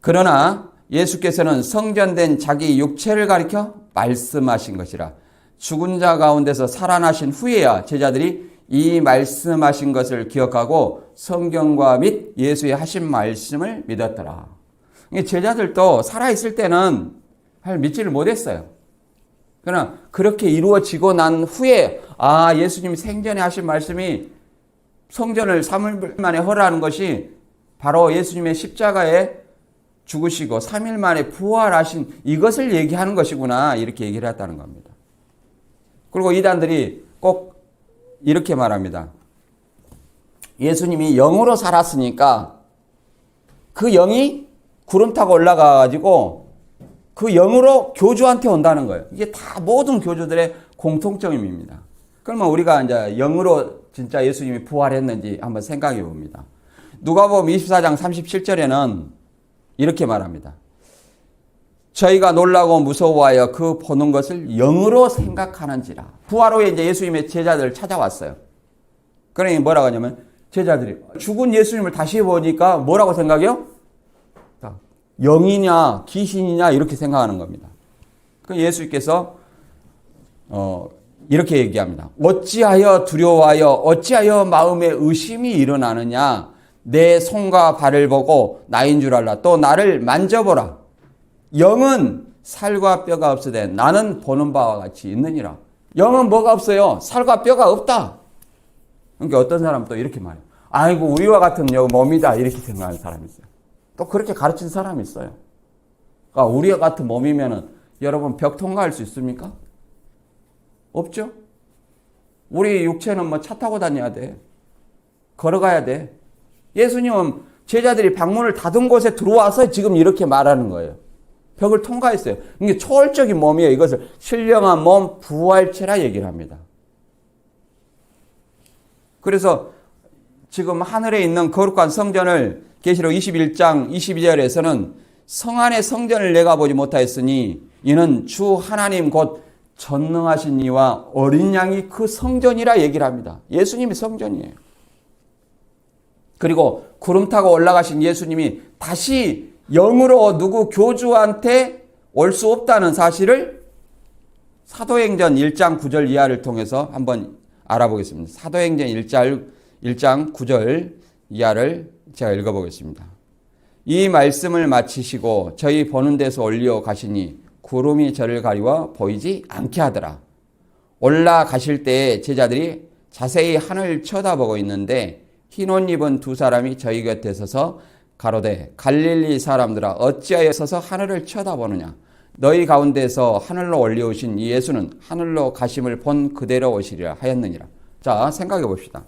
그러나 예수께서는 성전된 자기 육체를 가리켜 말씀하신 것이라. 죽은 자 가운데서 살아나신 후에야 제자들이 이 말씀하신 것을 기억하고 성경과 및 예수의 하신 말씀을 믿었더라. 제자들도 살아있을 때는 믿지를 못했어요. 그러나 그렇게 이루어지고 난 후에 예수님이 생전에 하신 말씀이 성전을 3일 만에 허라는 것이 바로 예수님의 십자가에 죽으시고 3일 만에 부활하신 이것을 얘기하는 것이구나, 이렇게 얘기를 했다는 겁니다. 그리고 이단들이 꼭 이렇게 말합니다. 예수님이 영으로 살았으니까 그 영이 구름 타고 올라가가지고 그 영으로 교주한테 온다는 거예요. 이게 다 모든 교주들의 공통점입니다. 그러면 우리가 이제 영으로 진짜 예수님이 부활했는지 한번 생각해 봅니다. 누가복음 24장 37절에는 이렇게 말합니다. 저희가 놀라고 무서워하여 그 보는 것을 영으로 생각하는지라. 부활 후에 이제 예수님의 제자들을 찾아왔어요. 그러니 뭐라고 하냐면 제자들이 죽은 예수님을 다시 보니까 뭐라고 생각해요? 영이냐 귀신이냐 이렇게 생각하는 겁니다. 그 예수께서 이렇게 얘기합니다. 어찌하여 두려워하여 어찌하여 마음에 의심이 일어나느냐. 내 손과 발을 보고 나인 줄 알라. 또 나를 만져보라. 영은 살과 뼈가 없으되 나는 보는 바와 같이 있느니라. 영은 뭐가 없어요? 살과 뼈가 없다. 그러니까 어떤 사람은 또 이렇게 말해요. 아이고 우리와 같은 몸이다, 이렇게 생각하는 사람이 있어요. 또 그렇게 가르친 사람이 있어요. 그러니까 우리와 같은 몸이면은 여러분 벽 통과할 수 있습니까? 없죠? 우리 육체는 뭐 차 타고 다녀야 돼. 걸어가야 돼. 예수님은 제자들이 방문을 닫은 곳에 들어와서 지금 이렇게 말하는 거예요. 벽을 통과했어요. 이게 초월적인 몸이에요. 이것을 신령한 몸, 부활체라 얘기를 합니다. 그래서 지금 하늘에 있는 거룩한 성전을 계시록 21장 22절에서는 성 안의 성전을 내가 보지 못하였으니 이는 주 하나님 곧 전능하신 이와 어린 양이 그 성전이라 얘기를 합니다. 예수님이 성전이에요. 그리고 구름 타고 올라가신 예수님이 다시 영으로 누구 교주한테 올 수 없다는 사실을 사도행전 1장 9절 이하를 통해서 한번 알아보겠습니다. 사도행전 1장 9절 이하를 제가 읽어보겠습니다. 이 말씀을 마치시고 저희 보는 데서 올려 가시니 구름이 저를 가리워 보이지 않게 하더라. 올라가실 때에 제자들이 자세히 하늘을 쳐다보고 있는데 흰 옷 입은 두 사람이 저희 곁에 서서 가로되 갈릴리 사람들아 어찌하여 서서 하늘을 쳐다보느냐. 너희 가운데서 하늘로 올려오신 이 예수는 하늘로 가심을 본 그대로 오시리라 하였느니라. 자, 생각해 봅시다.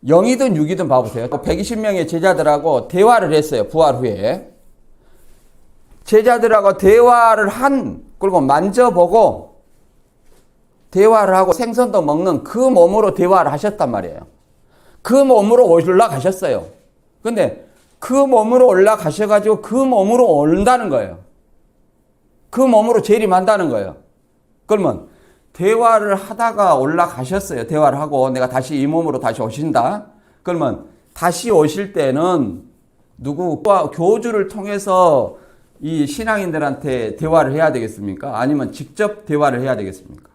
영이든 육이든 봐보세요. 120명의 제자들하고 대화를 했어요. 부활 후에. 제자들하고 대화를 그리고 만져보고 대화를 하고 생선도 먹는 그 몸으로 대화를 하셨단 말이에요. 그 몸으로 올라가셨어요. 근데 그 몸으로 올라가셔가지고 그 몸으로 온다는 거예요. 그 몸으로 재림한다는 거예요. 그러면 대화를 하다가 올라가셨어요. 대화를 하고 내가 다시 이 몸으로 다시 오신다. 그러면 다시 오실 때는 누구와 교주를 통해서 이 신앙인들한테 대화를 해야 되겠습니까? 아니면 직접 대화를 해야 되겠습니까?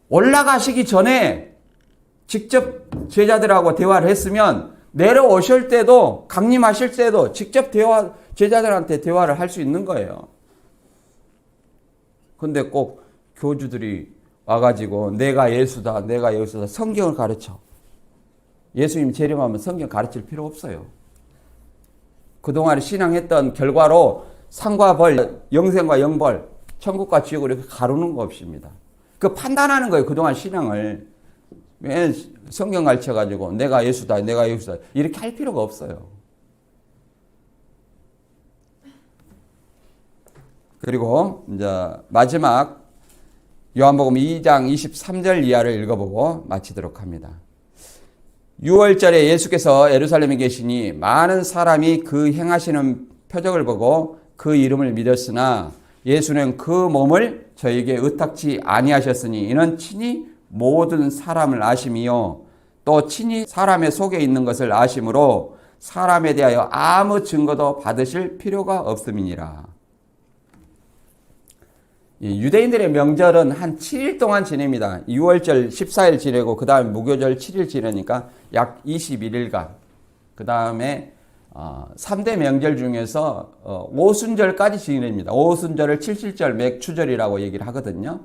올라가시기 전에 직접 제자들하고 대화를 했으면 내려오실 때도 강림하실 때도 직접 제자들한테 대화를 할 수 있는 거예요. 근데 꼭 교주들이 와가지고 내가 예수다 성경을 가르쳐. 예수님 재림하면 성경 가르칠 필요 없어요. 그동안 신앙했던 결과로 상과 벌, 영생과 영벌, 천국과 지옥을 이렇게 가르는 거 없습니다. 그 판단하는 거예요. 그동안 신앙을. 왜 성경 가르쳐가지고 내가 예수다 이렇게 할 필요가 없어요. 그리고 이제 마지막 요한복음 2장 23절 이하를 읽어보고 마치도록 합니다. 6월절에 예수께서 예루살렘에 계시니 많은 사람이 그 행하시는 표적을 보고 그 이름을 믿었으나 예수는 그 몸을 저에게 의탁치 아니하셨으니 이는 친히 모든 사람을 아심이요 또 친히 사람의 속에 있는 것을 아심으로 사람에 대하여 아무 증거도 받으실 필요가 없음이니라. 유대인들의 명절은 한 7일 동안 지냅니다. 6월절 14일 지내고 그 다음에 무교절 7일 지내니까 약 21일간. 그 다음에 3대 명절 중에서 오순절까지 지냅니다. 오순절을 칠칠절, 맥추절이라고 얘기를 하거든요.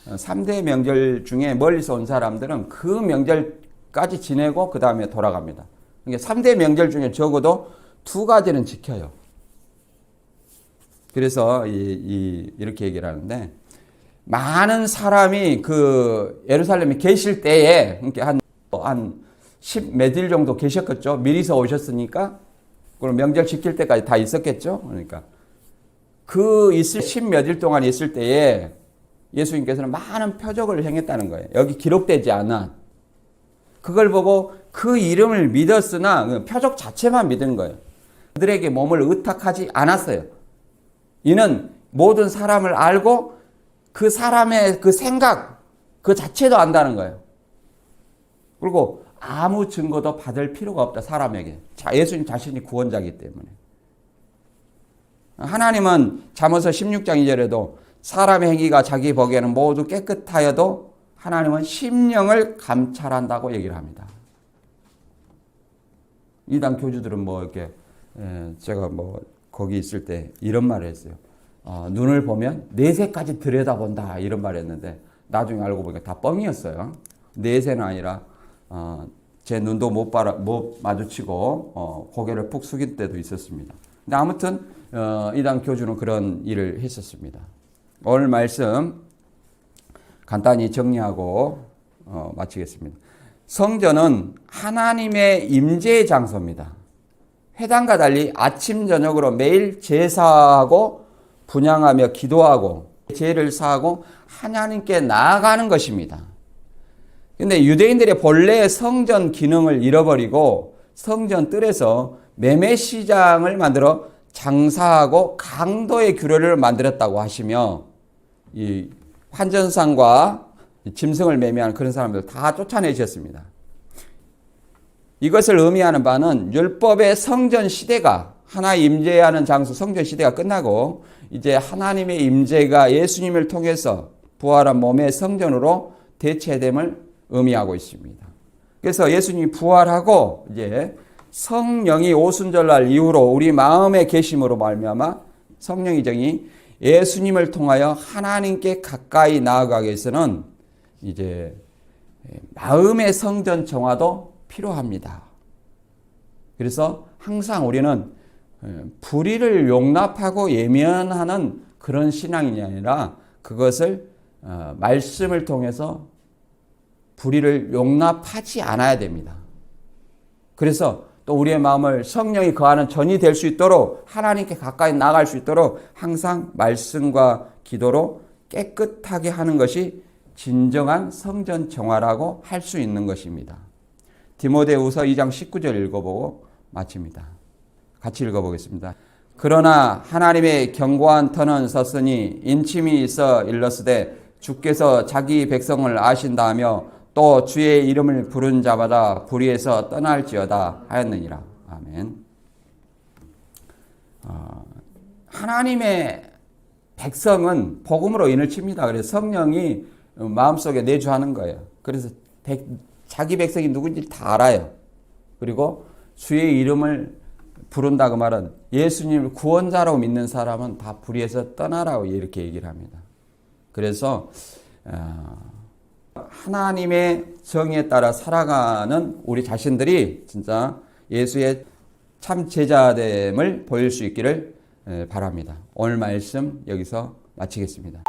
3대 명절 중에 멀리서 온 사람들은 그 명절까지 지내고 그 다음에 돌아갑니다. 그러니까 3대 명절 중에 적어도 2가지는 지켜요. 그래서 이렇게 얘기를 하는데 많은 사람이 그 예루살렘에 계실 때에 그러니까 한 10몇 일 정도 계셨겠죠. 미리서 오셨으니까 그럼 명절 지킬 때까지 다 있었겠죠. 그러니까 그 있을 10몇 일 동안 있을 때에 예수님께서는 많은 표적을 행했다는 거예요. 여기 기록되지 않아. 그걸 보고 그 이름을 믿었으나 그 표적 자체만 믿은 거예요. 그들에게 몸을 의탁하지 않았어요. 이는 모든 사람을 알고 그 사람의 그 생각 그 자체도 안다는 거예요. 그리고 아무 증거도 받을 필요가 없다. 사람에게. 예수님 자신이 구원자이기 때문에. 하나님은 잠언서 16장 2절에도 사람의 행위가 자기 보기에는 모두 깨끗하여도 하나님은 심령을 감찰한다고 얘기를 합니다. 이단 교주들은 뭐 이렇게 제가 뭐 거기 있을 때 이런 말을 했어요. 눈을 보면 내세까지 들여다본다 이런 말을 했는데 나중에 알고 보니까 다 뻥이었어요. 내세는 아니라 제 눈도 못 마주치고 고개를 푹 숙일 때도 있었습니다. 근데 아무튼 이단 교주는 그런 일을 했었습니다. 오늘 말씀 간단히 정리하고 마치겠습니다. 성전은 하나님의 임재의 장소입니다. 회당과 달리 아침 저녁으로 매일 제사하고 분향하며 기도하고 죄를 사하고 하나님께 나아가는 것입니다. 근데 유대인들의 본래의 성전 기능을 잃어버리고 성전 뜰에서 매매 시장을 만들어 장사하고 강도의 규례를 만들었다고 하시며 이 환전상과 짐승을 매매하는 그런 사람들 다 쫓아내셨습니다. 이것을 의미하는 바는 율법의 성전 시대가 하나 임재하는 장소 성전 시대가 끝나고 이제 하나님의 임재가 예수님을 통해서 부활한 몸의 성전으로 대체됨을 의미하고 있습니다. 그래서 예수님이 부활하고 이제 성령이 오순절날 이후로 우리 마음에 계심으로 말미암아 성령이 정이 예수님을 통하여 하나님께 가까이 나아가기 위해서는 이제 마음의 성전 정화도 필요합니다. 그래서 항상 우리는 불의를 용납하고 예면하는 그런 신앙이 아니라 그것을 말씀을 통해서 불의를 용납하지 않아야 됩니다. 그래서 또 우리의 마음을 성령이 거하는 전이 될 수 있도록 하나님께 가까이 나아갈 수 있도록 항상 말씀과 기도로 깨끗하게 하는 것이 진정한 성전 정화라고 할 수 있는 것입니다. 디모데후서 2장 19절 읽어보고 마칩니다. 같이 읽어보겠습니다. 그러나 하나님의 견고한 터는 섰으니 인침이 있어 일렀으되 주께서 자기 백성을 아신다 하며 또 주의 이름을 부른 자마다 불의에서 떠날지어다 하였느니라. 아멘. 하나님의 백성은 복음으로 인을 칩니다. 그래서 성령이 마음속에 내주하는 거예요. 그래서 자기 백성이 누군지 다 알아요. 그리고 주의 이름을 부른다고 말은 예수님을 구원자로 믿는 사람은 다 불의에서 떠나라고 이렇게 얘기를 합니다. 그래서 하나님의 정의에 따라 살아가는 우리 자신들이 진짜 예수의 참 제자됨을 보일 수 있기를 바랍니다. 오늘 말씀 여기서 마치겠습니다.